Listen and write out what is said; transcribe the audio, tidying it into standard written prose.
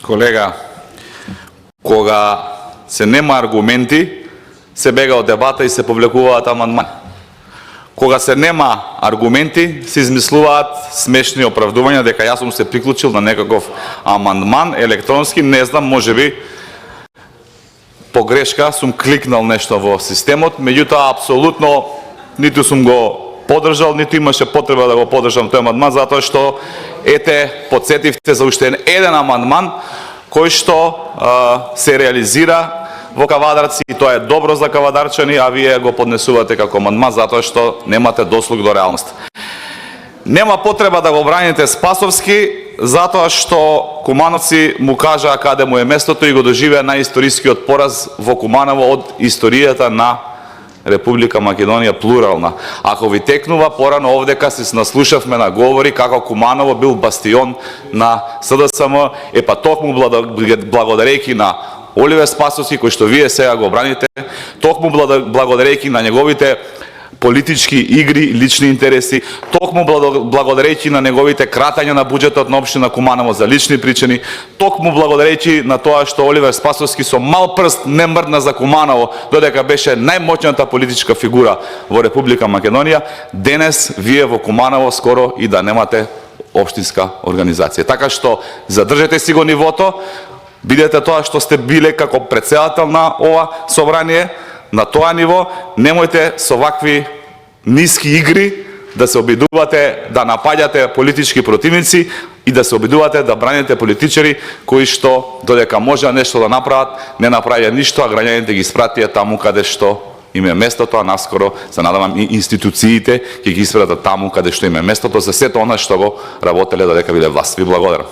Колега, кога се нема аргументи, се бега од дебата и се повлекуваат амандмани. Кога се нема аргументи, се измислуваат смешни оправдувања дека јас сум се приклучил на некаков амандман електронски, не знам, можеби погрешка сум кликнал нешто во системот, меѓутоа апсолутно ниту сум го поддржал, ниту имаше потреба да го поддржам тој амандман, затоа што подсетивте за уште еден амандман кој што се реализира во Кавадарци и тоа е добро за кавадарчани, а вие го поднесувате како амандман затоа што немате дослуг до реалност. Нема потреба да го браните Спасовски затоа што кумановци му кажаа каде му е местото и го доживеа најисторискиот пораз во Куманово од историјата на Република Македонија плурална. Ако ви текнува, порано овдека се наслушавме на говори како Куманово бил бастион на СДСМ, па токму благодарејќи на Оливер Спасовски, кој што вие сега го браните, токму благодарејќи на неговите политички игри, лични интереси, токму благодарејќи на неговите кратања на буџетот на општина Куманово за лични причини, токму благодарејќи на тоа што Оливер Спасовски со мал прст не мрдна за Куманово, додека беше најмоćната политичка фигура во Република Македонија, денес вие во Куманово скоро и да немате општинска организација. Така што задржете си го нивото, бидете тоа што сте биле како претседател на ова собрание, на тоа ниво, немојте со вакви ниски игри да се обидувате да напаѓате политички противници и да се обидувате да браните политичари кои што додека може нешто да направат, не направија ништо, а граѓаните ги испратија таму каде што им е местото, а наскоро се надавам и институциите ќе ги испратат таму каде што им е местото за сето она што го работеле додека биле власт. Ви благодарам.